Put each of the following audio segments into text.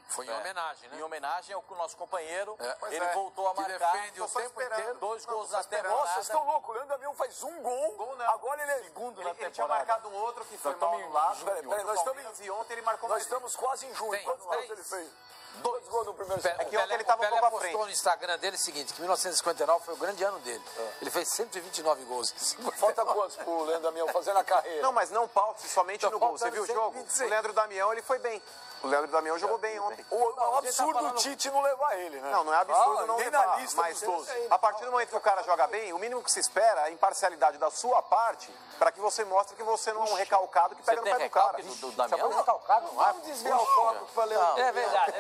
Foi em homenagem, né? Em homenagem ao nosso companheiro. Pois Ele voltou a que marcar. defende o tempo inteiro. 2 gols na Nossa, temporada. vocês estão loucos. O Leandro Damião faz um gol. Agora ele é segundo na temporada. Ele tinha marcado um outro que foi mal anulado. Peraí, nós estamos E ontem ele marcou Nós estamos quase em junho. Quantos gols ele fez? 2 gols no primeiro O semestre. que ontem ele tava um Pelé pouco à postou frente. no Instagram dele o seguinte, que 1959 foi o grande ano dele. Ele fez 129 gols. Falta quantos pro Leandro Damião fazer na carreira? Não, mas não paute somente Tô no gol. Você viu o faltando jogo? 126. O Leandro Damião, ele foi bem. O Leandro Damião jogou bem ontem. O absurdo o Tite não levar ele, né? Não é absurdo não nem levar, na lista mas dos 12. a partir do momento que o cara joga bem, o mínimo que se espera é a imparcialidade da sua parte para que você mostre que você não é um recalcado que pega no tem pé do cara. recalque do Damião? recalcado no ar. Vamos desviar o foco pra Leandro. É verdade.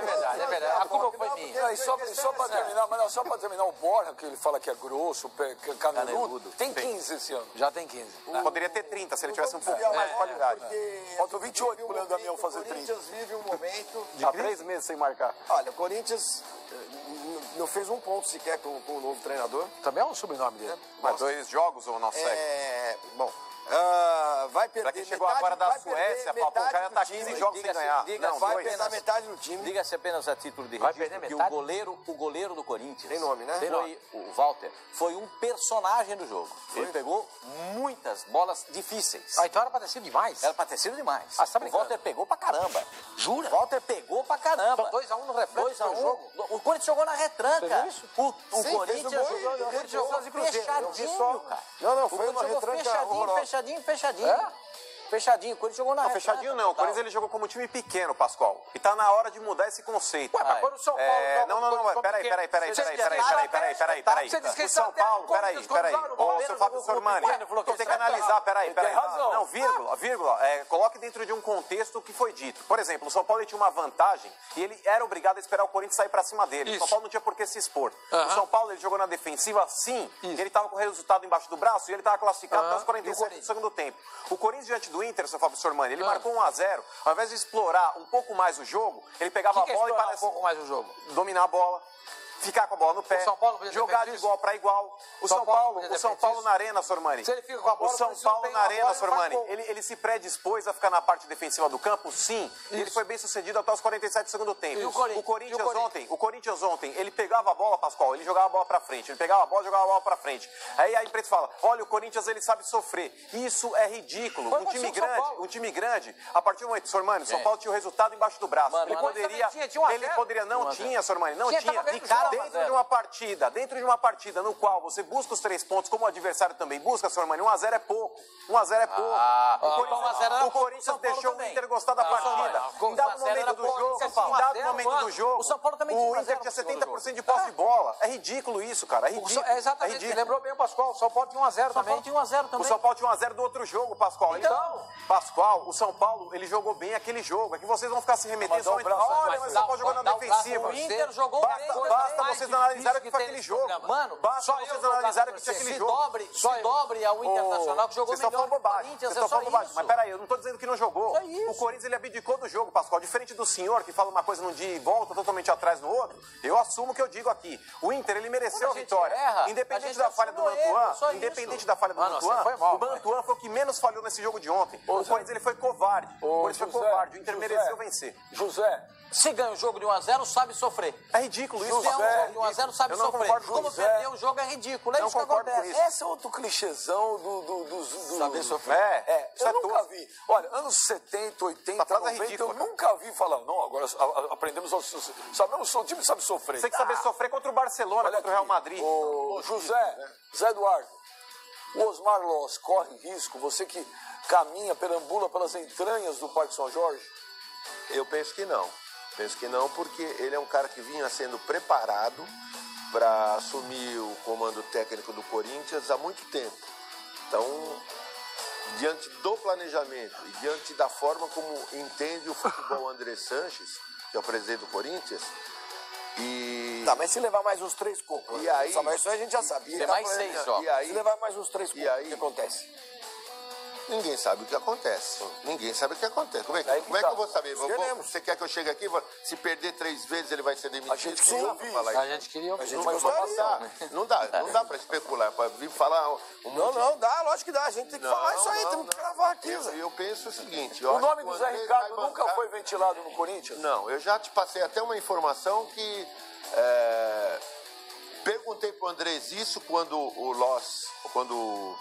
A culpa foi minha. Aí, só pra terminar, mas não, só pra terminar, o Borja, que ele fala que é grosso, caneludo, tem 15 esse ano. Já tem 15. Poderia ter 30 se ele tivesse um pouco mais de qualidade. Faltam 28 pro Leandro Damião fazer O 30. Corinthians vive um momento... Há 3 meses sem marcar. Olha, o Corinthians não fez um ponto sequer com o novo treinador. Também é um sobrenome dele. Mas 2 jogos ou não segue? Bom, vai perder Pra quem chegou metade, agora da vai perder Suécia, pô, o metade cara do tá time. 15 jogos sem ganhar. Não, Vai 2. perder metade do time. Diga-se apenas a título de Vai registro perder que metade? o goleiro do Corinthians... Tem nome, né? Foi o Walter. Foi um personagem do jogo. Ele pegou muitas bolas difíceis. Ah, então era pra ter sido demais. Era pra ter sido demais. Ah, você tá O brincando? Walter pegou pra caramba. Jura? O Walter pegou pra caramba. Então 2-1 no reflexo 2-1. do jogo. O Corinthians jogou na retranca. Você viu isso? O Sim, Corinthians fez o gol e jogou, o Corinthians jogou quase Cruzeiro. Eu vi fechadinho, só. cara. Não, O foi Corinthians uma jogou retranca horrorosa. fechadinho. É? Fechadinho. O Corinthians jogou na Não, retranca. fechadinho não. O total. Corinthians ele jogou como time pequeno, Pascoal. E tá na hora de mudar esse conceito. Ué, mas quando o São Paulo joga Não, com peraí. Você disse que O São Paulo, peraí. Ô, seu Fábio Sormani, você tem que analisar, peraí. tem razão. Não, vírgula. Coloque dentro de um contexto o que foi dito. Por exemplo, o São Paulo ele tinha uma vantagem e ele era obrigado a esperar o Corinthians sair pra cima dele. O São Paulo não tinha por que se expor. O São Paulo ele jogou na defensiva sim, ele tava com o resultado embaixo do braço e ele tava classificado até os 47 do segundo tempo. O Corinthians diante do Inter, seu Fábio Sormani, ele marcou 1-0. Ao invés de explorar um pouco mais o jogo, ele pegava a bola e um parece pouco mais o jogo. dominar a bola, ficar com a bola no pé, O São Paulo podia ter jogar feito de isso? igual para igual. O São São Paulo Paulo, podia ter o São feito Paulo isso? na arena, Sormani. Se ele fica com a bola, o São mas se não Paulo tem na uma arena, bola, ele faz Sormani, gol. ele se predispôs a ficar na parte defensiva do campo, sim. E ele foi bem sucedido até os 47 do segundo tempo. E o Corinthians? O Corinthians ontem, ele pegava a bola, Pascoal, ele jogava a bola para frente. Ele pegava a bola, jogava a bola para frente. Aí a imprensa fala: "Olha, o Corinthians ele sabe sofrer". Isso é ridículo. Foi Um time você, São grande, Paulo. um time grande, a partir do momento, Sormani, o São Paulo tinha o resultado embaixo do braço. Mano, Ele mas poderia, também tinha 1 a 0. ele poderia não tinha, Sormani, não Tinha, tinha. tava vendo De o cara, jogo, dentro de uma partida no qual você busca os 3 pontos, como o adversário também busca, Sormani, 1-0 é pouco. 1-0 é pouco. então 1 a 0 era o pouco, Corinthians São Paulo deixou o também. Inter gostar da partida. não, Em dado 1 a 0 momento era do pouco, jogo, São Paulo, em dado 1 a 0, momento do jogo, o São Paulo também tinha o 1 a Inter 0 tinha no segundo 70% de posse de bola. É ridículo isso, cara. É ridículo. É exatamente, É você ridículo. lembrou bem o Pascoal. O São Paulo tinha 1 a 0 O São também. Paulo tinha 1 a 0 O também. São Paulo tinha 1-0 do outro jogo, Pascoal. Pascoal, o São Paulo, ele jogou bem aquele jogo. É que vocês vão ficar se remetendo só. Olha, mas o São Paulo jogou na defensiva. O Inter jogou bem. Basta vocês analisarem o que foi aquele jogo. Mano, Basta só vocês eu analisarem o que tinha se aquele jogo. dobre ao Internacional, que jogou Vocês estão melhor falando que o bobagem. Corinthians, Vocês é estão só falando bobagem. isso. Mas peraí, eu não estou dizendo que não jogou. Só isso. O Corinthians, ele abdicou do jogo, Pascoal. Diferente do senhor, que fala uma coisa num dia e volta totalmente atrás no outro, eu assumo o que eu digo aqui. O Inter, ele mereceu a vitória. erra, Independente a gente da falha do assume o erro, Mantuan, só independente isso. da falha do Mano, Mantuan, você foi mal, o Mantuan foi o que menos falhou nesse jogo de ontem. O Corinthians, ele foi covarde. O Corinthians foi covarde. O Inter mereceu vencer. José, Se ganha o jogo de 1 a 0, sabe sofrer. É ridículo isso, Se ganha um Pascoal. jogo de 1 a 0, sabe Eu não sofrer. concordo com Como isso. perder o jogo é ridículo. É Não isso que concordo com acontece. isso. esse é outro clichêzão dos... Saber sofrer. Isso Eu é nunca tosco. vi. Olha, anos 70, 80, frase é 90, ridícula, eu cara. nunca vi falar. Não, agora aprendemos... Sabemos que o time sabe sofrer. Você tem que saber sofrer contra o Barcelona, contra o Real Madrid. Ô, Zé Eduardo, o Osmar Loz corre risco, você que caminha, perambula pelas entranhas do Parque São Jorge? Eu penso que não. Penso que não, porque ele é um cara que vinha sendo preparado para assumir o comando técnico do Corinthians há muito tempo. Então, diante do planejamento e diante da forma como entende o futebol André Sanches, que é o presidente do Corinthians, e... Tá, mas se levar mais uns 3 cocos. E aí- Mas isso aí a gente já sabia. Tem Tá mais falando, 6 né? só. E aí, Se levar mais uns 3 cocos, aí- o que acontece? ninguém sabe o que acontece. Ninguém sabe o que acontece. Como é que eu vou saber? Você quer que eu chegue aqui, se perder 3 vezes ele vai ser demitido? A gente queria ouvir isso. A gente queria ouvir. Não dá para especular, para vir falar... Não dá, lógico que dá. A gente tem que falar isso aí, temos que gravar aqui, Zé. Eu penso o seguinte... O nome do Zé Ricardo nunca foi ventilado no Corinthians? Não, eu já te passei até uma informação que... Perguntei pro Andrés isso quando o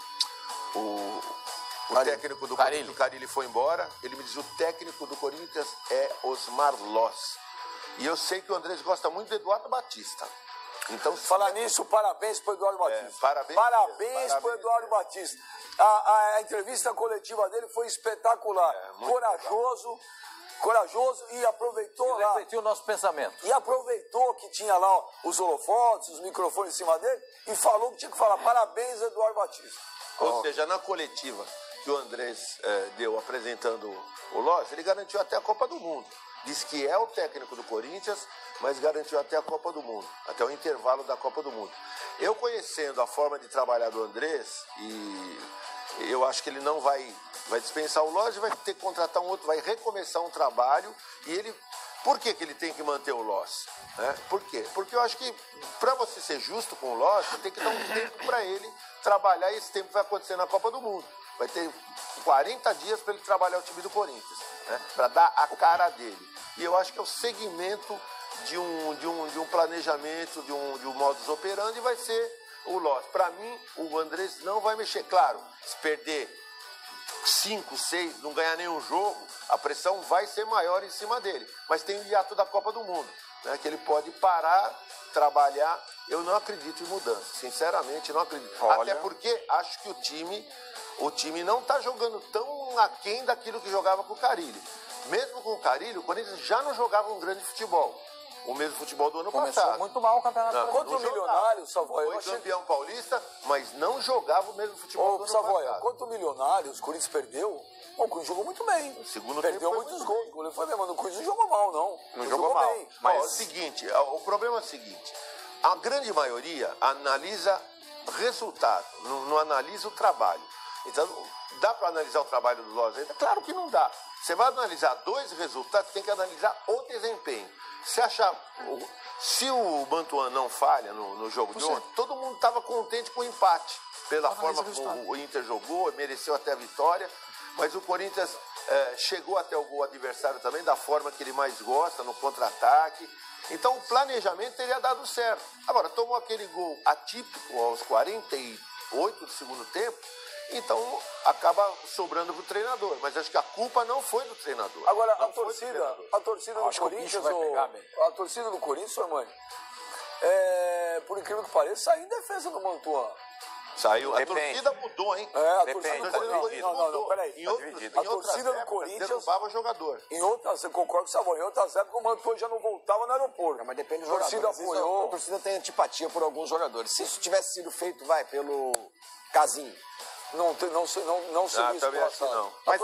técnico do Corinthians, o Carille, foi embora. Ele me disse, o técnico do Corinthians é Osmar Loss. E eu sei que o Andrés gosta muito do Eduardo Batista. Então, falar nisso, parabéns pro Eduardo Batista. Parabéns pro Eduardo Batista. A entrevista coletiva dele foi espetacular. Corajoso e aproveitou lá. Refletiu o nosso pensamento. E aproveitou que tinha lá os holofotes, os microfones em cima dele e falou que tinha que falar parabéns, Eduardo Batista. Ou seja, na coletiva que o Andrés deu apresentando o Loss, ele garantiu até a Copa do Mundo. Diz que é o técnico do Corinthians, mas garantiu até a Copa do Mundo, até o intervalo da Copa do Mundo. Eu conhecendo a forma de trabalhar do Andrés, e eu acho que ele não vai dispensar o Loss, vai ter que contratar um outro, vai recomeçar um trabalho, e ele... Por que ele tem que manter o Loss? Por quê? Porque eu acho que, para você ser justo com o Loss, você tem que dar um tempo para ele trabalhar, e esse tempo vai acontecer na Copa do Mundo. Vai ter 40 dias para ele trabalhar o time do Corinthians, para dar a cara dele. E eu acho que é o segmento de um planejamento, de um modus operandi, vai ser o Loss. Para mim, o Andrés não vai mexer. Claro, se perder 5, 6, não ganhar nenhum jogo, a pressão vai ser maior em cima dele. Mas tem o hiato da Copa do Mundo, que ele pode parar, trabalhar. Eu não acredito em mudança, sinceramente não acredito. Até porque acho que o time não está jogando tão aquém daquilo que jogava com o Carille. Mesmo com o Carille, o Corinthians já não jogava um grande futebol. O mesmo futebol do ano passado. Muito mal o campeonato. Contra o Milionário, Savoia. Foi campeão paulista, mas não jogava o mesmo futebol do ano passado. Contra o Milionário, os Corinthians perdeu. O Corinthians jogou muito bem. O segundo perdeu tempo muitos gols. O goleiro foi bem, mas o Corinthians não jogou mal, não. Não jogou mal. Bem. Mas é o seguinte, o problema é o seguinte. A grande maioria analisa resultado, não analisa o trabalho. Então, dá para analisar o trabalho do Loss? Claro que não dá. Você vai analisar 2 resultados, tem que analisar o desempenho. Se o Mantuan não falha no jogo de ontem, todo mundo estava contente com o empate, pela forma como o Inter jogou, mereceu até a vitória, mas o Corinthians chegou até o gol adversário também, da forma que ele mais gosta, no contra-ataque. Então o planejamento teria dado certo. Agora, tomou aquele gol atípico aos 48 do segundo tempo, então acaba sobrando pro treinador. Mas acho que a culpa não foi do treinador. Agora, a torcida do Corinthians, a torcida do Corinthians, sua mãe, por incrível que pareça, saiu em defesa do Mantuan. Saiu. A torcida mudou, hein? A torcida do Corinthians. Não, peraí. A torcida do Corinthians derrubava jogador. Você concorda com o Savoia? Em outras épocas, o Mantuan já não voltava no aeroporto. Mas depende do jogador. A torcida apoiou. A torcida tem antipatia por alguns jogadores. Se isso tivesse sido feito, pelo Casinho. Não seria isso. Também acho que não. Mas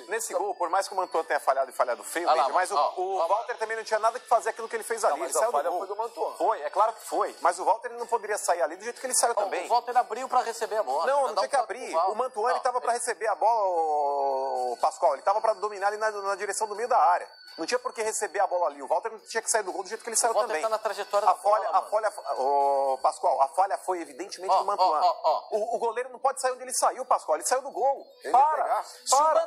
nesse gol, por mais que o Mantuan tenha falhado feio, mas o Walter também não tinha nada que fazer aquilo que ele fez ali. Mas a falha foi do Mantuan. Foi, é claro que foi. Mas o Walter não poderia sair ali do jeito que ele saiu também. O Walter abriu para receber a bola. Não tinha que abrir. O Mantuan ele estava para receber a bola, o Pascoal. Ele estava para dominar ali na direção do meio da área. Não tinha por que receber a bola ali. O Walter não tinha que sair do gol do jeito que ele saiu também. Tá na trajetória da bola, Pascoal, a falha foi evidentemente do Mantuan. O goleiro não pode sair onde ele saiu, Pascoal. Ele saiu do gol.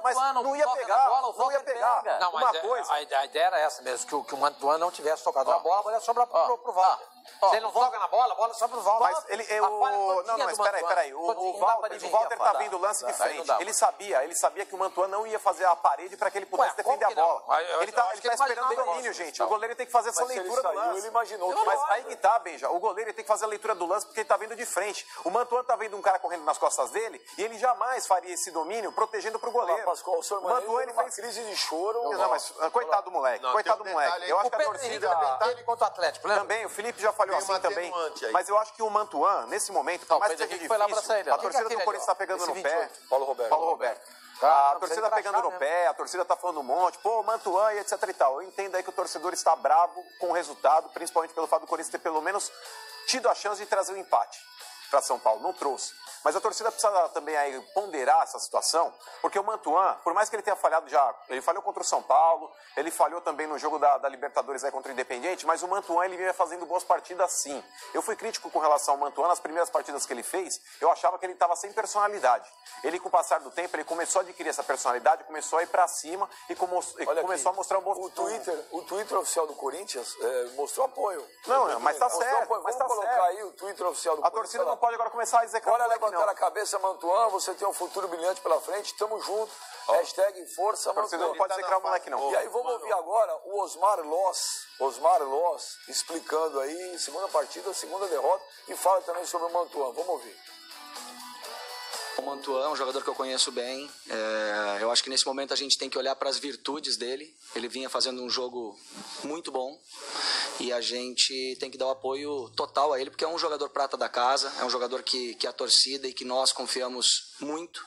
Mas não ia pegar. Não ia pegar. Não, mas a ideia era essa mesmo, que o Mantuan não tivesse tocado na bola, a bola ia sobrar pro Walter. Se ele não toca na bola, a bola sobra pro Walter. Mas ele... Mas peraí. O Walter tá vendo o lance de frente. Ele sabia que o Mantuan não ia fazer a parede para que ele pudesse defender a bola. Ele tá esperando o domínio, gente. O goleiro tem que fazer essa leitura do lance. Ele imaginou. Mas aí que tá, Benja. O goleiro tem que fazer a leitura do lance porque ele tá vendo de frente. O Mantuan tá vendo um cara correndo nas costas dele e ele jamais faria esse domínio protegendo pro goleiro. Pascoal, o senhor Mantuan ele fez crise de choro. Não, mas coitado do moleque. Coitado do moleque. Eu acho que a torcida... Ele contra o Atlético, lembra? Também, o Felipe já falhou assim também. Mas eu acho que o Mantuan, nesse momento, por mais que seja difícil, a torcida do Corinthians está pegando no pé. Paulo Roberto. A torcida está pegando no pé, a torcida está falando um monte, Mantuan e etc e tal. Eu entendo aí que o torcedor está bravo com o resultado, principalmente pelo fato do Corinthians ter pelo menos tido a chance de trazer um empate para São Paulo. Não trouxe. Mas a torcida precisa também aí ponderar essa situação, porque o Mantuan, por mais que ele tenha falhado já, ele falhou contra o São Paulo, ele falhou também no jogo da Libertadores aí contra o Independiente, mas o Mantuan ele vinha fazendo boas partidas sim. Eu fui crítico com relação ao Mantuan, nas primeiras partidas que ele fez, eu achava que ele estava sem personalidade. Ele, com o passar do tempo, ele começou a adquirir essa personalidade, começou a ir pra cima e começou a mostrar um bom... O Twitter oficial do Corinthians mostrou apoio. Não, mas tá certo. Vamos colocar aí o Twitter oficial do Corinthians. A torcida não pode agora começar a dizer que bora levantar a cabeça, Mantuan, você tem um futuro brilhante pela frente, tamo junto. Hashtag Força Mantuan. A torcida não pode dizer que o moleque não. E aí vamos ouvir agora o Osmar Loss explicando aí, segunda partida, segunda derrota, e fala também sobre o Mantuan. Vamos ouvir. O Mantuan é um jogador que eu conheço bem. Eu acho que nesse momento a gente tem que olhar para as virtudes dele. Ele vinha fazendo um jogo muito bom e a gente tem que dar o apoio total a ele, porque é um jogador prata da casa, é um jogador que a torcida e que nós confiamos muito.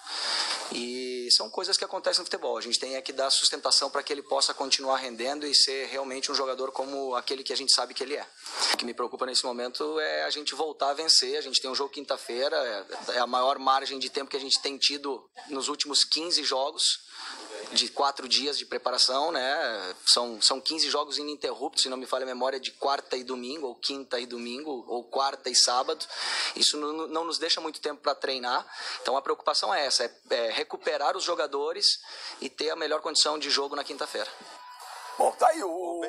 E são coisas que acontecem no futebol. A gente tem que dar sustentação para que ele possa continuar rendendo e ser realmente um jogador como aquele que a gente sabe que ele é. O que me preocupa nesse momento é a gente voltar a vencer. A gente tem um jogo quinta-feira, é a maior margem de tempo que a gente tem tido nos últimos 15 jogos, de 4 dias de preparação, né? São 15 jogos ininterruptos, se não me falha a memória, de quarta e domingo, ou quinta e domingo, ou quarta e sábado. Isso não nos deixa muito tempo para treinar. Então a preocupação é essa, é recuperar os jogadores e ter a melhor condição de jogo na quinta-feira. Bom, tá aí o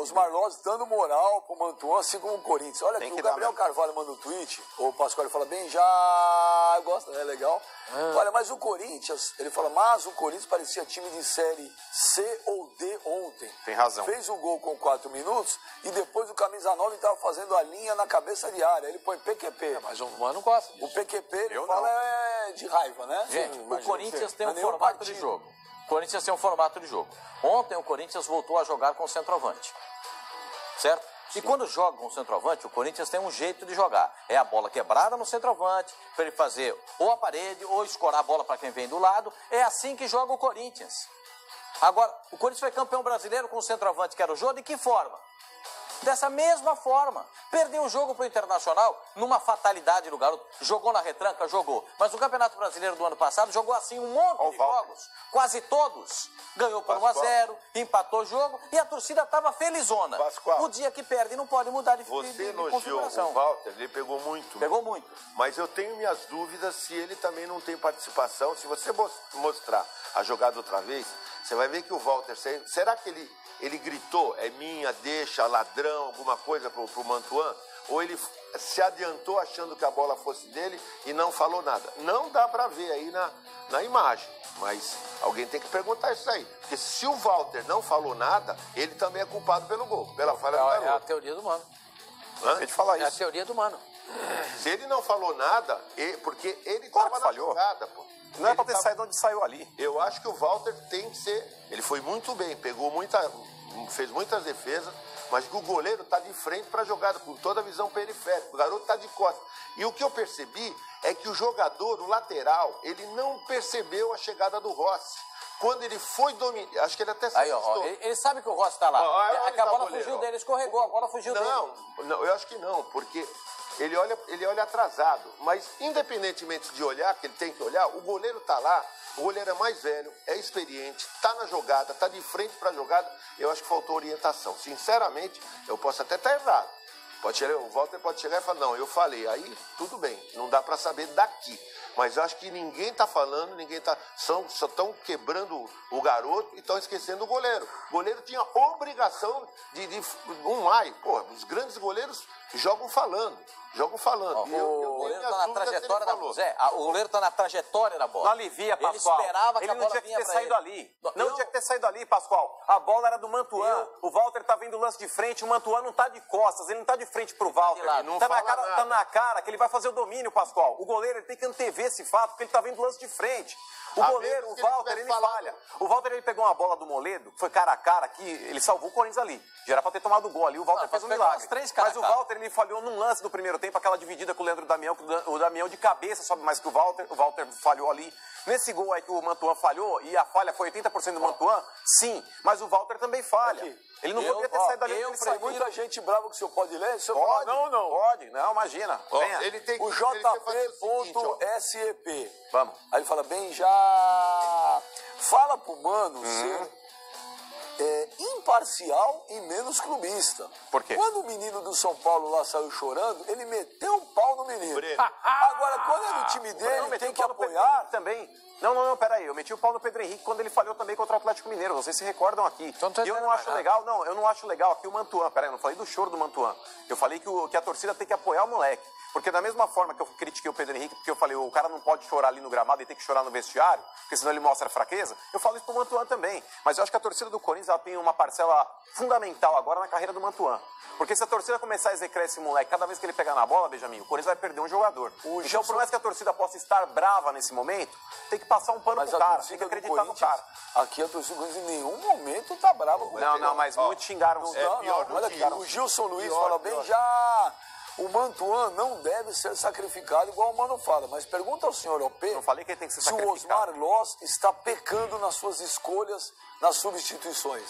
Osmar Loss dando moral pro Mantuan, assim como o Corinthians. Olha aqui, o Gabriel Carvalho manda um tweet, o Pascoal fala, bem, já gosta, né, legal. Olha, mas o Corinthians, ele fala, mas o Corinthians parecia time de série C ou D ontem. Tem razão. Fez o gol com 4 minutos e depois o camisa 9 estava fazendo a linha na cabeça de área. Ele põe PQP. Mas o Mano gosta disso. O PQP, ele fala de raiva, né? Gente, o Corinthians tem um formato de jogo. O Corinthians tem um formato de jogo. Ontem o Corinthians voltou a jogar com o centroavante. Certo? E quando joga com o centroavante, o Corinthians tem um jeito de jogar. É a bola quebrada no centroavante, para ele fazer ou a parede, ou escorar a bola para quem vem do lado. É assim que joga o Corinthians. Agora, o Corinthians foi campeão brasileiro com o centroavante que era o Jô, de que forma? Dessa mesma forma. Perdeu o jogo para o Internacional numa fatalidade do garoto. Jogou na retranca? Jogou. Mas o Campeonato Brasileiro do ano passado jogou assim um monte de jogos. Quase todos. Ganhou por 1-0, empatou o jogo e a torcida estava felizona. Pascoal, o dia que perde não pode mudar de Você elogiou o Walter, ele pegou muito. Pegou muito. Mas eu tenho minhas dúvidas se ele também não tem participação. Se você mostrar a jogada outra vez, você vai ver que o Walter... Será que ele gritou, é minha, deixa, ladrão, alguma coisa pro Mantuan? Ou ele se adiantou achando que a bola fosse dele e não falou nada? Não dá para ver aí na imagem, mas alguém tem que perguntar isso aí. Porque se o Walter não falou nada, ele também é culpado pelo gol, pela falha do garoto. É a teoria do Mano. A gente fala isso. É a teoria do Mano. Se ele não falou nada, porque ele estava na jogada, pô. Não é pra ter saído onde saiu ali. Eu acho que o Walter tem que ser... Ele foi muito bem, fez muitas defesas, mas o goleiro está de frente para a jogada, com toda a visão periférica. O garoto está de costas. E o que eu percebi é que o jogador, o lateral, ele não percebeu a chegada do Rossi. Quando ele foi dominar, acho que ele até se assustou. Ele sabe que o Rossi está lá. É que a bola fugiu dele, escorregou, a bola fugiu dele. Não, eu acho que não, porque... Ele olha atrasado, mas independentemente de olhar, que ele tem que olhar, o goleiro está lá, o goleiro é mais velho, é experiente, está na jogada, está de frente para a jogada, eu acho que faltou orientação. Sinceramente, eu posso até estar errado. O Walter pode chegar e falar, não, eu falei, aí tudo bem, não dá para saber daqui. Mas eu acho que ninguém está falando, só estão quebrando o garoto e estão esquecendo o goleiro. O goleiro tinha obrigação os grandes goleiros jogam falando. O goleiro está na trajetória da bola. O goleiro está na trajetória da bola. Não alivia, Pascoal. Ele esperava que a bola tinha que ter saído ali. Não tinha que ter saído ali, Pascoal. A bola era do Mantuan. O Walter tá vendo o lance de frente, o Mantuan não tá de costas, ele não tá de frente pro Walter. Tá na cara que ele vai fazer o domínio, Pascoal. O goleiro ele tem que antever esse fato, porque ele tá vendo o lance de frente. O goleiro, o Walter, ele falha. O Walter, ele pegou uma bola do Moledo, foi cara a cara aqui, ele salvou o Corinthians ali. Já era pra ter tomado o gol ali, o Walter fez um milagre. Mas o Walter, ele falhou num lance do primeiro tempo, aquela dividida com o Leandro Damião, que o Damião de cabeça sobe mais que o Walter falhou ali. Nesse gol aí que o Mantuan falhou, e a falha foi 80% do Mantuan, sim, mas o Walter também falha. Ele não poderia ter saído dali. Tem muita gente brava que o senhor pode ler. O senhor pode, fala, não. Pode, não, imagina. Ele tem que, o JP.SEP. Vamos. Aí ele fala, bem, já fala pro Mano ser imparcial e menos clubista. Por quê? Quando o menino do São Paulo lá saiu chorando, ele meteu um pau no menino. Agora, quando é do time dele, tem que apoiar. Também. Não, peraí. Eu meti o pau no Pedro Henrique quando ele falhou também contra o Atlético Mineiro. Vocês se recordam aqui. Então, e eu não acho legal, eu não acho legal aqui o Mantuan. Peraí, eu não falei do choro do Mantuan. Eu falei que a torcida tem que apoiar o moleque. Porque da mesma forma que eu critiquei o Pedro Henrique, porque eu falei, o cara não pode chorar ali no gramado e tem que chorar no vestiário, porque senão ele mostra fraqueza, eu falo isso pro Mantuan também. Mas eu acho que a torcida do Corinthians ela tem uma parcela fundamental agora na carreira do Mantuan. Porque se a torcida começar a execrar esse moleque cada vez que ele pegar na bola, Benjamin, o Corinthians vai perder um jogador. Então, por mais que a torcida possa estar brava nesse momento, tem que passar um pano pro cara, tem que acreditar no cara. Aqui a torcida do Corinthians em nenhum momento tá brava com ele. Não, mas muitos xingaram. Olha aqui, o Gilson Luiz fala bem, já... O Mantuan não deve ser sacrificado igual o Mano fala, mas pergunta ao senhor OP não falei que ele tem que ser se o Osmar Loss está pecando nas suas escolhas, nas substituições.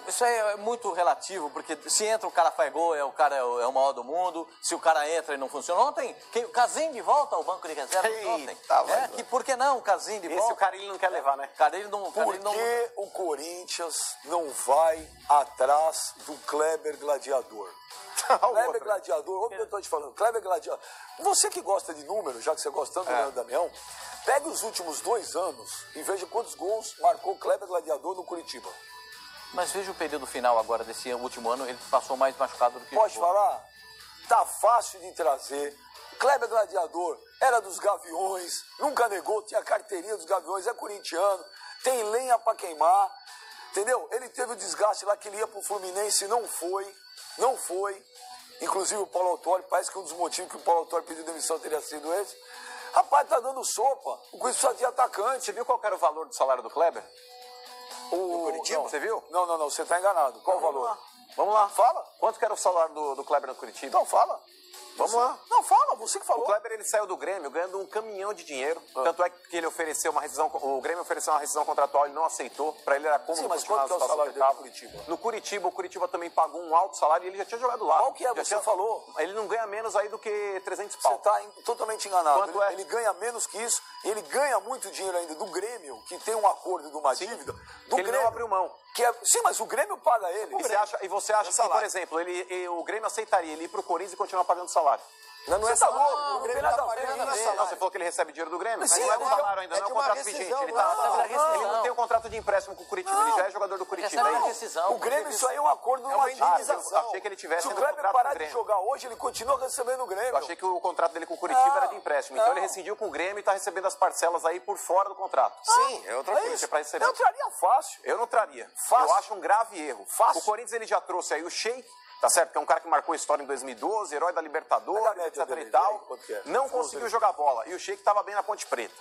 Isso aí é muito relativo, porque se entra o cara faz gol, o cara é o maior do mundo, se o cara entra e não funciona. Ontem, o Casim de volta ao banco de reserva ontem. Por que não o Casim de volta? Esse o Carilli não quer levar, né? Por que o Corinthians não vai atrás do Kleber Gladiador? Kleber Gladiador, ouve o que eu estou te falando, Kleber Gladiador. Você que gosta de números, já que você gosta tanto do Leandro Damião, pega os últimos 2 anos e veja quantos gols marcou Kleber Gladiador no Curitiba. Mas veja o período final agora desse último ano, ele passou mais machucado do que... Pode falar? Tá fácil de trazer. Kleber Gladiador era dos Gaviões, nunca negou, tinha carteirinha dos Gaviões, é corintiano, tem lenha pra queimar, entendeu? Ele teve o desgaste lá que ele ia pro Fluminense e não foi. Inclusive o Paulo Autori, parece que um dos motivos que o Paulo Autori pediu demissão teria sido esse. Rapaz, tá dando sopa, o Corinthians só tinha atacante. Você viu qual era o valor do salário do Kleber? O Curitiba, você viu? Não, você tá enganado. Qual o valor? Vamos lá. Fala. Quanto que era o salário do Kleber no Curitiba? Então, fala. Vamos lá. Não, fala, você que falou. O Kleber, ele saiu do Grêmio ganhando um caminhão de dinheiro. Tanto é que ele ofereceu uma rescisão, o Grêmio ofereceu uma rescisão contratual, ele não aceitou. Pra ele era cômodo. Sim, mas quanto que é o salário dele no Curitiba? No Curitiba, o Curitiba também pagou um alto salário e ele já tinha jogado lá. Qual que é? Você falou. Ele não ganha menos aí do que 300 pau. Você tá totalmente enganado. Quanto é? Ele ganha menos que isso. Ele ganha muito dinheiro ainda do Grêmio, que tem um acordo de uma dívida. Do Grêmio, ele não abriu mão. Sim, mas o Grêmio paga ele. E você acha que, por exemplo, o Grêmio aceitaria ele ir pro Corinthians e continuar pagando salário? Não é salário. O Grêmio tá pagando salário. Você falou que ele recebe dinheiro do Grêmio, mas sim, não é um salário ainda, não é um contrato vigente. Ele não tem um contrato de empréstimo com o Curitiba, ele já é jogador do Curitiba. O Grêmio, isso aí é um acordo de uma indenização. Achei que ele tivesse Se o Grêmio parar de jogar hoje, ele continua recebendo o Grêmio. Eu achei que o contrato dele com o Curitiba era de empréstimo. Então ele rescindiu com o Grêmio e está recebendo as parcelas aí por fora do contrato. Sim, é outra coisa para receber. Eu traria fácil. Eu não traria. Fácil. Eu acho um grave erro. Fácil. O Corinthians ele já trouxe aí o Sheik. Tá certo? Que é um cara que marcou história em 2012, herói da Libertadores, etc e tal. Não conseguiu jogar bola. E o Sheik tava bem na Ponte Preta.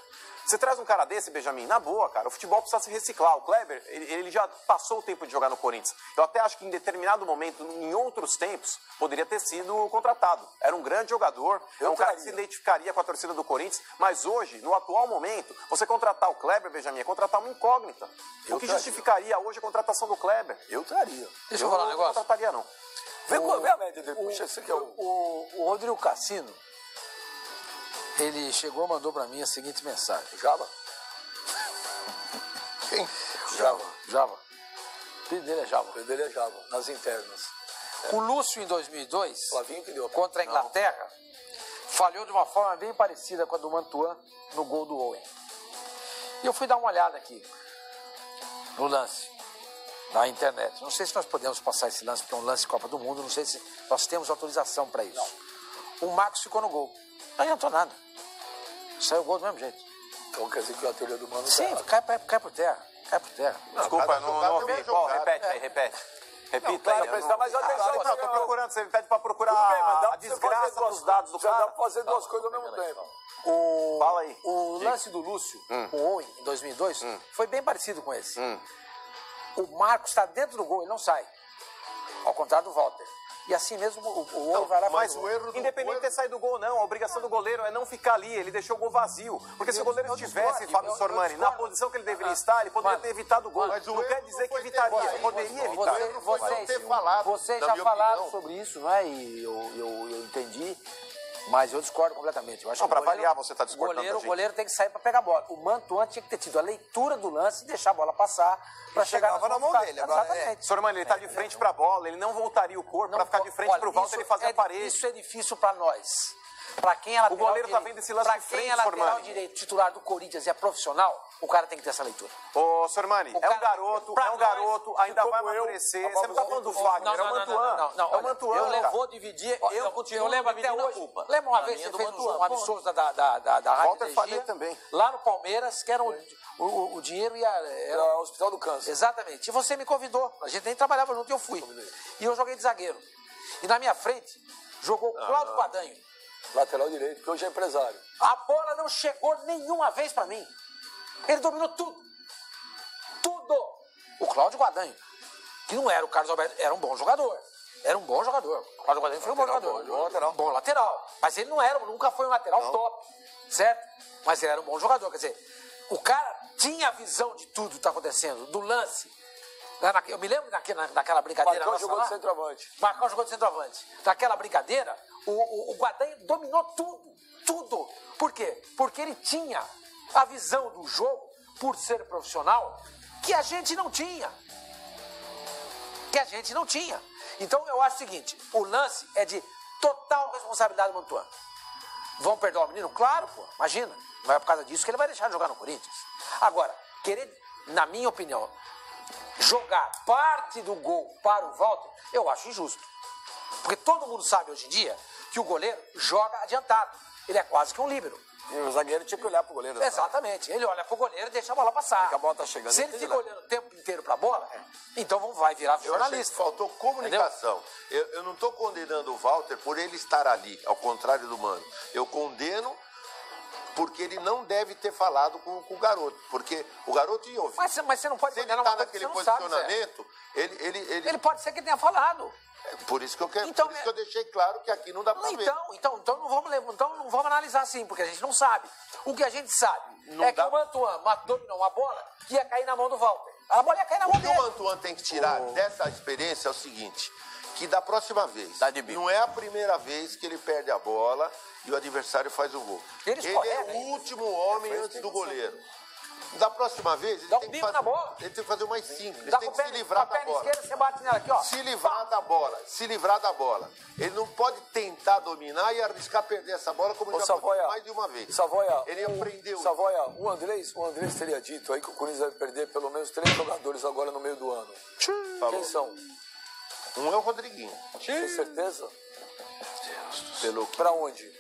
Você traz um cara desse, Benjamin, na boa, cara, o futebol precisa se reciclar. O Kleber, ele já passou o tempo de jogar no Corinthians. Eu até acho que em determinado momento, em outros tempos, poderia ter sido contratado. Era um grande jogador, é um cara que se identificaria com a torcida do Corinthians. Mas hoje, no atual momento, você contratar o Kleber, Benjamin, é contratar uma incógnita. O que justificaria hoje a contratação do Kleber? Eu traria. Deixa eu falar um negócio. Não contrataria, não. Vê a média dele. Puxa, esse aqui é o Rodrigo Cassino, ele chegou e mandou pra mim a seguinte mensagem. Java? Quem? Java. O apelido dele é Java. O apelido dele é Java, nas internas. O Lúcio, em 2002, Flavinho que deu contra a Inglaterra, falhou de uma forma bem parecida com a do Mantuan no gol do Owen. E eu fui dar uma olhada aqui no lance. Na internet. Não sei se nós podemos passar esse lance, porque é um lance de Copa do Mundo, não sei se nós temos autorização para isso. Não. O Marcos ficou no gol. Não adiantou nada. Saiu o gol do mesmo jeito. Então quer dizer que a teoria do Mano sim, cai por terra. Cai por terra. Desculpa, não ouvi. Repete. Repita aí. Prestar mais atenção. Não, tô procurando, você pede pra procurar a desgraça dos dados do cara. Dá pra fazer duas coisas ao mesmo tempo. Fala aí. O lance do Lúcio, com o Owen, em 2002, foi bem parecido com esse. O Marcos está dentro do gol, ele não sai. Ao contrário do Walter. E assim mesmo o Owen vai lá e faz o erro. Independente de ter saído do gol, não. A obrigação do goleiro é não ficar ali. Ele deixou o gol vazio. Porque se o goleiro estivesse, Fábio Sormani, na posição que ele deveria estar, ele poderia ter evitado o gol. Mas não quer dizer que evitaria. Poderia evitar. Vocês já falaram sobre isso, não é? E eu entendi. Mas eu discordo completamente. Eu acho não, para variar, você está discordando. O goleiro tem que sair para pegar a bola. O Mantuan tinha que ter tido a leitura do lance e deixar a bola passar para chegar na mão dele. Exatamente. Sormani, ele está de frente para a bola, ele não voltaria o corpo para ficar de frente para o Walter e fazer a parede. Isso é difícil para nós. Para quem é lateral o goleiro está vendo esse lance de frente, Para quem é lateral direito, titular do Corinthians e é profissional, o cara tem que ter essa leitura. Ô, Sormani, é um garoto, ainda vai amadurecer. Você não está falando do Fagner, é o Mantuan. Não, é o Mantuan. Eu vou dividir, eu continuo dividindo a culpa. Lembra uma vez que você fez um absurdo da Rádio Walter falei também. Lá no Palmeiras, que era o dinheiro era o Hospital do Câncer. Exatamente. E você me convidou. A gente nem trabalhava junto e eu fui. E eu joguei de zagueiro. E na minha frente, jogou Cláudio Guadanho. Lateral direito, que hoje é empresário. A bola não chegou nenhuma vez pra mim. Ele dominou tudo. Tudo. O Cláudio Guadanho, que não era o Carlos Alberto, era um bom jogador. Era um bom jogador. O Cláudio Guadanho foi um bom jogador. Bom lateral. Mas ele não era, nunca foi um lateral top. Certo? Mas ele era um bom jogador. Quer dizer, o cara tinha a visão de tudo que está acontecendo, do lance. Eu me lembro daquela brincadeira. Marcão jogou de centroavante. Marcão jogou de centroavante. Naquela brincadeira, o Guadanho dominou tudo. Por quê? Porque ele tinha a visão do jogo, por ser profissional, que a gente não tinha. Então eu acho o seguinte, o lance é de total responsabilidade do Mantuan. Vão perdoar o menino? Claro, pô, imagina. Não é por causa disso que ele vai deixar de jogar no Corinthians. Agora, querer, na minha opinião, jogar parte do gol para o Walter, eu acho injusto. Porque todo mundo sabe hoje em dia que o goleiro joga adiantado. Ele é quase que um líbero. E o zagueiro tinha que olhar pro goleiro. Exatamente. Ele olha pro goleiro e deixa a bola passar. Porque a bola tá chegando. Se ele fica olhando o tempo inteiro pra bola, então vai virar jornalista. Faltou comunicação. Eu não estou condenando o Walter por ele estar ali, ao contrário do Mano. Eu condeno porque ele não deve ter falado com o garoto. Porque o garoto ia ouvir. Mas você não pode condenar uma coisa que você não sabe. Se ele está naquele posicionamento, ele pode ser que tenha falado. Por isso que eu quero, por isso que eu deixei claro que aqui não dá pra ver. Então não vamos analisar assim, porque a gente não sabe. O que a gente sabe que o Mantuan dominou uma bola que ia cair na mão do Walter. A bola ia cair na mão dele. O que o Mantuan tem que tirar dessa experiência é o seguinte, que da próxima vez, não é a primeira vez que ele perde a bola e o adversário faz o gol. Ele é o último homem antes do goleiro. Da próxima vez, ele tem que fazer o mais simples. Ele tem que se livrar da bola. Esquerda, você bate nela aqui, ó. Se livrar da bola. Ele não pode tentar dominar e arriscar perder essa bola como já aconteceu mais de uma vez. Savoia, ele aprendeu. Savoia, o Andrés teria dito aí que o Corinthians vai perder pelo menos 3 jogadores agora no meio do ano. Quem são? Um é o Rodriguinho. Tem certeza? Pra onde?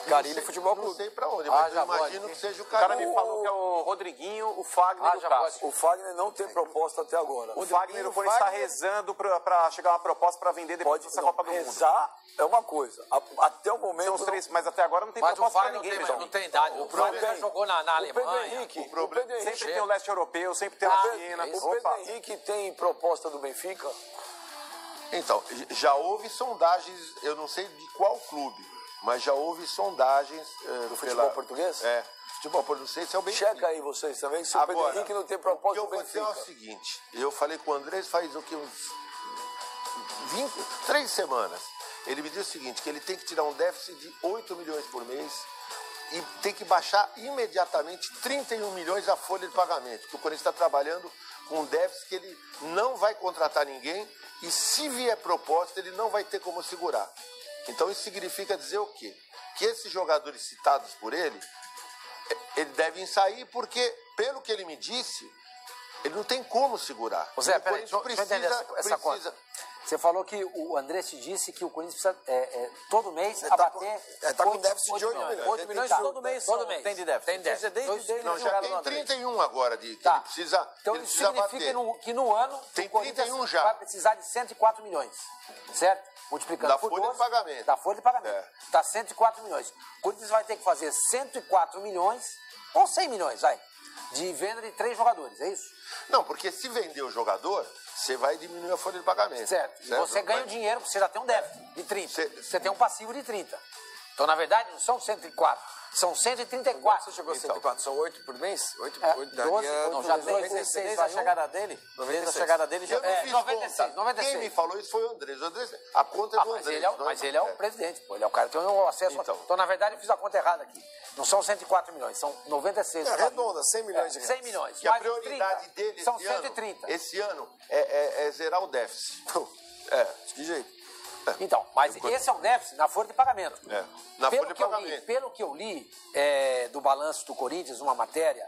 Carilli Futebol Clube. Não sei pra onde, mas eu imagino que seja o Carilli. O cara me falou que é o Rodriguinho, o Fagner e o Cássio. O Fagner não tem proposta até agora. O Fagner, o Corinthians está rezando pra chegar uma proposta pra vender depois dessa Copa do Mundo. Rezar é uma coisa. Até o momento... São os 3, mas até agora não tem proposta pra ninguém. Não tem idade. O Fagner jogou na Alemanha. O Pedro Henrique... Sempre tem o leste europeu, sempre tem a China. O Pedro Henrique tem proposta do Benfica? Então, já houve sondagens, eu não sei de qual clube, mas já houve sondagens... do futebol português? Futebol português, não sei se é o Benfica. Checa aí vocês também, se o Pedro Henrique não tem proposta do Benfica. O que eu vou dizer é o seguinte, eu falei com o Andrés faz o que, uns 3 semanas. Ele me disse o seguinte, que ele tem que tirar um déficit de 8 milhões por mês e tem que baixar imediatamente 31 milhões a folha de pagamento, porque o Corinthians está trabalhando com um déficit que ele não vai contratar ninguém e se vier proposta ele não vai ter como segurar. Então isso significa dizer o quê? Que esses jogadores citados por ele devem sair porque, pelo que ele me disse, ele não tem como segurar. Zé, peraí, deixa eu entender essa conta. Você falou que o André te disse que o Corinthians precisa todo mês abater... Tá com déficit de 8 milhões. 8 milhões todo mês tem de déficit. Tem déficit. Desde não, já tem 31 agora que ele precisa. Então ele isso precisa significa bater. que no ano Tem o Corinthians 31 já. vai precisar de 104 milhões. Certo? Multiplicando Da por folha 12, de pagamento. Da folha de pagamento. Dá 104 milhões. O Corinthians vai ter que fazer 104 milhões, ou 100 milhões, vai, de venda de 3 jogadores, é isso? Não, porque se vender o jogador, você vai diminuir a folha de pagamento. Certo. E você ganha o dinheiro, porque você já tem um déficit de 30. Você tem um passivo de 30. Então, na verdade, não são 104, são 134. Você chegou a 104, são 8 por mês? 8 12, Não, já tem 16 desde a chegada dele. Desde a chegada dele já Eu não fiz 96, conta. 96. Quem me falou isso foi o Andrés. O Andrés, a conta é do Andrés. Mas ele é o presidente, pô. Ele é o cara que tem o acesso. Então, na verdade, eu fiz a conta errada aqui. Não são 104 milhões, são 96. É redonda, 100 milhões de reais. 100 milhões. Que a prioridade dele são 130. Esse ano é zerar o déficit. De jeito. Então, mas esse é um déficit na folha de pagamento. Na folha de pagamento. Pelo que eu li do balanço do Corinthians, uma matéria,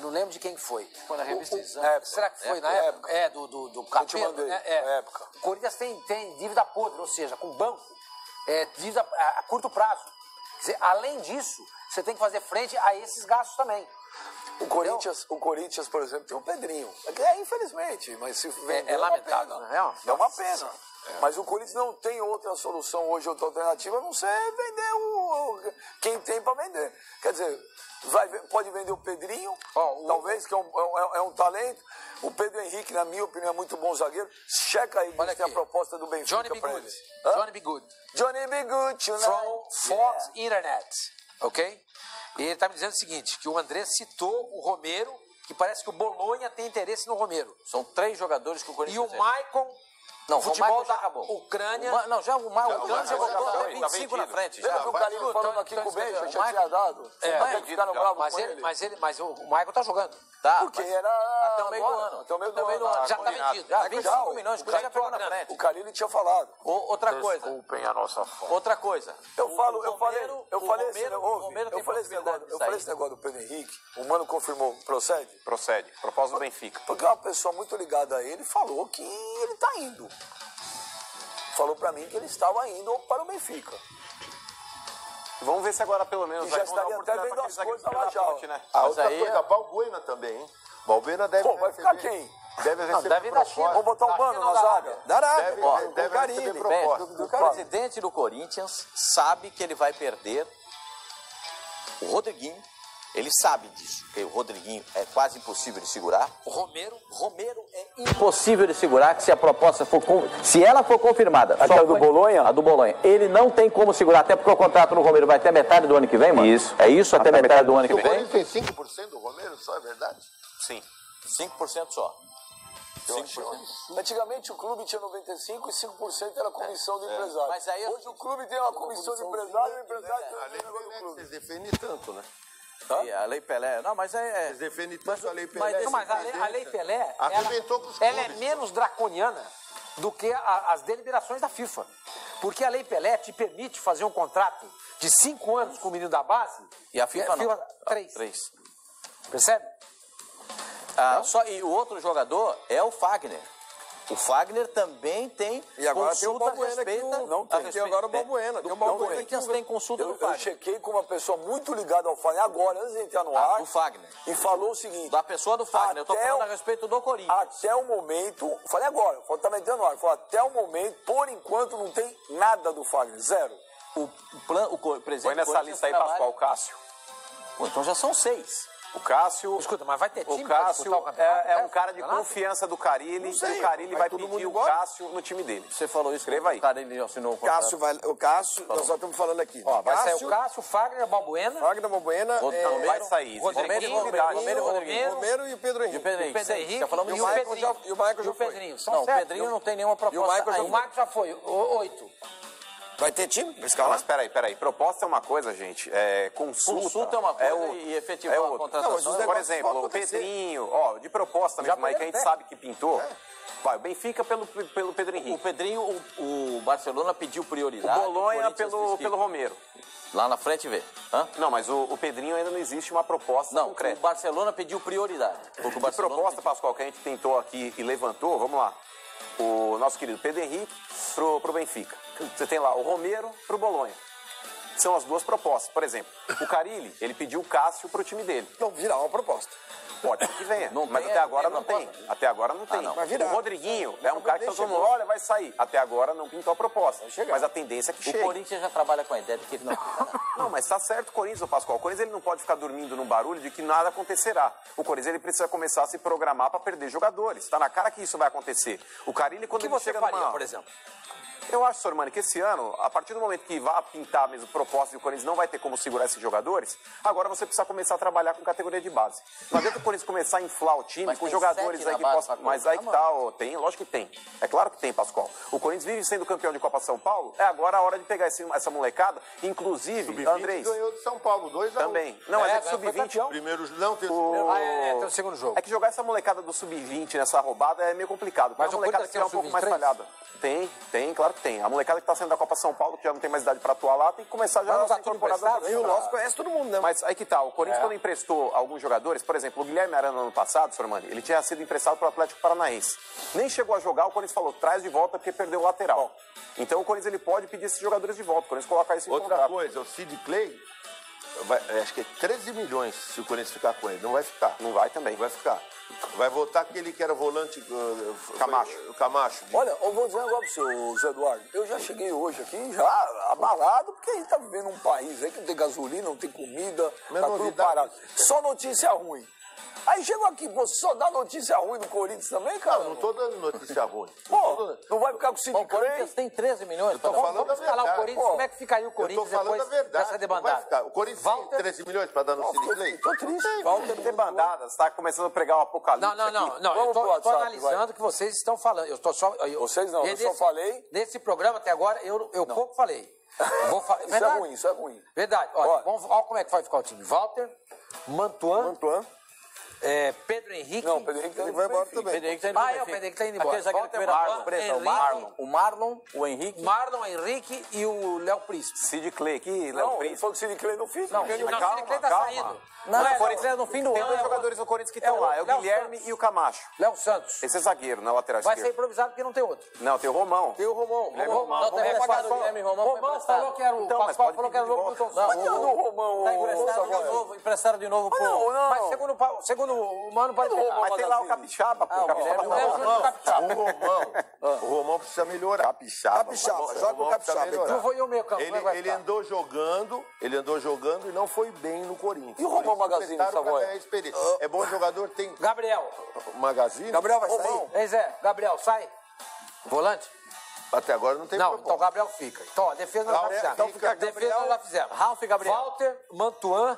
não lembro de quem foi. Foi na revista Será que foi na época? Do Capelo? Na época. O Corinthians tem dívida podre, ou seja, com o banco, dívida a curto prazo. Quer dizer, além disso, você tem que fazer frente a esses gastos também. O Corinthians, por exemplo, tem o Pedrinho. Infelizmente, mas se vender, é lamentável, uma pena. né? É uma pena. Mas o Corinthians não tem outra solução hoje, outra alternativa, a não ser vender quem tem para vender. Quer dizer, pode vender o Pedrinho, talvez, que é um talento. O Pedro Henrique, na minha opinião, é muito bom zagueiro. Checa aí, tem a proposta do Benfica para ele. Johnny B. Good. Johnny B. Good, From Fox Internet, ok? E ele está me dizendo o seguinte, que o André citou o Romero, que parece que o Bolonha tem interesse no Romero. São 3 jogadores que o Corinthians E o Maicon... Não, futebol já da acabou. Ucrânia... O Ucrânia já botou 25 na frente. Lembra que o Carinho falando aqui com o Benfica, já tinha dado? Ficaram bravos com ele. Mas o Maicon tá jogando. Porque era... Até o meio do ano. Até o meio do ano. Já tá vendido. Já 25 milhões, o já pegou na frente. O Carilli tinha falado. Outra coisa. Desculpem a nossa falta. Outra coisa. Eu falei esse negócio do Pedro Henrique. O Mano confirmou. Procede? Procede. Propósito do Benfica. Porque uma pessoa muito ligada a ele falou que ele tá indo. Falou pra mim que ele estava indo para o Benfica. Vamos ver se agora pelo menos já estaria até vendo as coisas lá já. Né? Outra coisa, Balbuena também, hein? Balbuena deve receber... vai ficar quem? Deve receber proposta. Vamos botar um Mano na zaga? Dará. Deve receber proposta. O presidente do Corinthians sabe que ele vai perder o Rodriguinho. Ele sabe disso, porque o Rodriguinho é quase impossível de segurar. O Romero é impossível de segurar, que se a proposta for... Se ela for confirmada... Aquela do Bolonha? A do Bolonha. Ele não tem como segurar, até porque o contrato no Romero vai até metade do ano que vem, mano. Isso. É isso, até metade do ano que vem? O Corinthians tem 5% do Romero, só é verdade? Sim. 5% só. 5%. Antigamente o clube tinha 95% e 5% era comissão do empresário. Mas aí hoje o clube tem uma comissão de empresário e o empresário tem A Lei Pelé, vocês defendem tanto, né? A Lei Pelé... Não, mas Vocês defendem tanto a Lei Pelé. Mas a Lei Pelé, arrebentou com os ela é clubes. menos draconiana do que as deliberações da FIFA. Porque a Lei Pelé te permite fazer um contrato de 5 anos com o menino da base. E a FIFA não. 3. 3. Percebe? E o outro jogador é o Fagner. O Fagner também tem e agora consulta tem o Balbuena respeita... Tem agora o Balbuena. O Corinthians tem consulta do Fagner. Eu chequei com uma pessoa muito ligada ao Fagner agora, antes de entrar no ar. Do Fagner. E falou o seguinte... Da pessoa do Fagner. Eu tô falando a respeito do Corinthians. Até o momento... Falei agora. Tá entrando no ar. Falei, até o momento, por enquanto, não tem nada do Fagner. Zero. O presidente... Põe nessa lista aí, Pascoal, o Cássio. Pô, então já são 6. O Cássio... Escuta, mas vai ter time o Cássio pra campeonato? é um cara de confiança do Carille e o Carille vai pedir o Cássio no time dele. Você falou isso, escreva aí. O Carille assinou o contrato. O Cássio, nós só estamos falando aqui. Vai sair o Cássio, o Fagner, o Balbuena. Fagner, Balbuena. Não vai sair. Romero e o Pedro Henrique. O Pedro Henrique. Tá falando e o Maicon já foi. Não, o Pedrinho não tem nenhuma proposta. O Maicon já foi. 8. Vai ter time? Mas peraí. Proposta é uma coisa, gente. Consulta é uma coisa e efetivar a contratação. Por exemplo, o Pedrinho, de proposta mesmo aí que a gente sabe que pintou. Vai, o Benfica pelo Pedro Henrique. O Pedrinho, o Barcelona pediu prioridade. O Bolonha pelo Romero. Lá na frente vê. Não, mas o Pedrinho ainda não existe uma proposta concreta. O Barcelona pediu prioridade. Que proposta, Pascoal, que a gente tentou aqui e levantou, vamos lá. o nosso querido Pedro Henrique pro Benfica. Você tem lá o Romero pro Bolonha. São as duas propostas. Por exemplo, o Carille, ele pediu o Cássio pro time dele. Não, virar uma proposta. Pode ser que venha, mas até agora não tem. Até agora não tem. O Rodriguinho é um cara que tá todo mundo, olha, vai sair. Até agora não pintou a proposta. Mas a tendência é que chegue. O Corinthians já trabalha com a ideia de que ele não... Não, mas tá certo o Corinthians, Pascoal. O Corinthians ele não pode ficar dormindo num barulho de que nada acontecerá. O Corinthians ele precisa começar a se programar para perder jogadores. Tá na cara que isso vai acontecer. O Carille, quando ele chega numa... por exemplo? Eu acho, Sormani, que esse ano, a partir do momento que vá pintar mesmo proposta e o Corinthians não vai ter como segurar esses jogadores, agora você precisa começar a trabalhar com categoria de base. Não adianta o Corinthians começar a inflar o time com jogadores aí que possam... Mas aí que tá, tem, lógico que tem. É claro que tem, Pascoal. O Corinthians vive sendo campeão de Copa São Paulo, é agora a hora de pegar essa molecada, inclusive, Andrés... ganhou de São Paulo, 2-1. Também. Não, mas é que Sub-20... Primeiro, não, tem tem o segundo jogo. É que jogar essa molecada do Sub-20 nessa roubada é meio complicado. Mas a molecada que é um pouco mais falhada. Tem, claro que tem. A molecada que tá saindo da Copa São Paulo, que já não tem mais idade pra atuar lá, tem que começar já a ser incorporada. E o nosso conhece todo mundo, né? Mas aí que tá, o Corinthians quando emprestou alguns jogadores, por exemplo, o Guilherme Arana no ano passado, Sormani, ele tinha sido emprestado pro Atlético Paranaense. Nem chegou a jogar, o Corinthians falou, traz de volta porque perdeu o lateral. Então o Corinthians ele pode pedir esses jogadores de volta, o Corinthians colocar isso em Outra contrato. coisa, o Sid Clay, acho que é 13 milhões se o Corinthians ficar com ele. Não vai ficar. Não vai também. Vai ficar. Vai voltar aquele que era volante... Camacho. O Camacho. Olha, eu vou dizer um negócio pro seu Zé Eduardo. Eu já cheguei hoje aqui, já abalado, porque a gente tá vivendo um país aí que não tem gasolina, não tem comida, tá tudo parado. Só notícia ruim. Aí chegou aqui, você só dá notícia ruim do Corinthians também, cara? Não tô dando notícia ruim. Pô, não vai ficar com o Sid O Corinthians tem 13 milhões. Eu tô falando da Escalar o verdade. Corinthians, como é que ficaria o Corinthians depois dessa debandada? O Corinthians tem 13 milhões pra dar no Sid Clay? Tô triste. Falta de debandada, você tá começando a pregar o apocalipse. Não. Vamos pro Eu tô WhatsApp, analisando o que vocês estão falando. Eu tô só... Vocês não, eu só falei... Nesse programa até agora, eu pouco falei. Isso é ruim. Verdade. Olha, olha como é que vai ficar o time. Walter, Mantuan. Pedro Henrique. Não, Pedro Henrique Ele vai embora também. O Pedro Henrique tá indo embora. Aquele zagueiro que veio na preta, o Marlon, o Henrique. Marlon, Henrique e o Léo Príncipe. Sid Clay aqui, Não, Léo ele Príncipe. falou que o Sid Clay não fica. Não, o Sid Clay tá saindo. Não, o Corinthians é no fim do Tem ano. dois jogadores do Corinthians que estão lá, é o Léo Guilherme Santos. e o Camacho. Léo Santos. Esse é zagueiro, na lateral Vai ser esquerda. improvisado porque não tem outro. Não, tem o Romão. Tem o Romão. Não, tá emprestado, o Guilherme Romão foi Romão emprestado. falou que era o Então, mas Pascoal pode falou que era o pedir novo de Milton volta. Santos. Não, o Romão... Tá emprestaram de novo pro... Não. Mas segundo o Mano pode pegar. Mas tem lá o Capixaba, pô. o Guilherme O Romão precisa melhorar. Capixaba, joga o Capixaba. Tu foi o meio campo. Ele andou jogando e não foi bem no Corinthians. E o Romão Magazine, Savoia? É bom jogador, tem Gabriel. Magazine. Gabriel vai sair? Ei, Zé, Gabriel, sai. Volante? Até agora não tem Não, proposta. então o Gabriel fica. Então, a defesa nós já fizemos. então fica Defesa nós já fizemos. Ralf e Gabriel. Walter, Mantuan,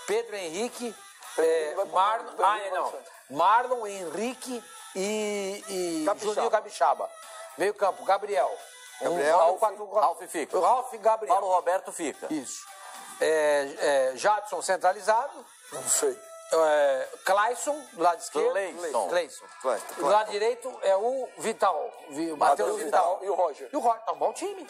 Pedro Henrique, Marlon, Henrique e Juninho Capixaba. Meio campo, Gabriel. Ralf fica. O Ralf e Gabriel. Paulo Roberto fica. Isso. Jadson centralizado. Não sei. Clayson, do lado esquerdo. Clayson. Do lado direito é o Vital. Matheus Vital. E o Roger? E o Roger. Tá um bom time.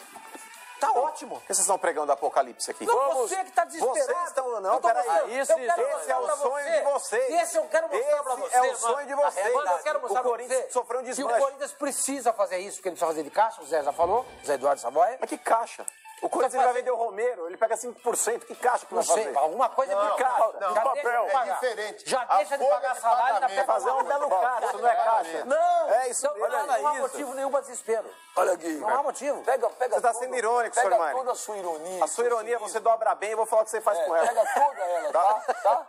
Tá ótimo. Por que vocês estão pregando apocalipse aqui? Não, você que tá desesperado. Vocês estão... Não, peraí. Esse é o sonho de vocês. Esse eu quero mostrar pra você. É o sonho de vocês. Mano, eu quero mostrar o Corinthians pra você sofreu um que o desmanche. Corinthians precisa fazer isso, porque ele precisa fazer de caixa, o Zé já falou, Zé Eduardo Savoia. Mas que caixa? O Corinthians vai vender o Romero, ele pega 5%. Que caixa que Não vai sei, fazer? alguma coisa Não, de caixa. não, Já papel, deixa de pagar. é diferente. Já A deixa de folha pagar de salário da pagamento. fazer Fazer um belo caixa, isso não é caixa. Não, É isso, então, olha não há isso. motivo nenhum para desespero. Olha aqui. Não há motivo. Pega Você tá sendo irônico, pega Sormani. toda a sua ironia. A sua ironia você dobra bem, eu vou falar o que você faz com ela. Pega toda ela, tá?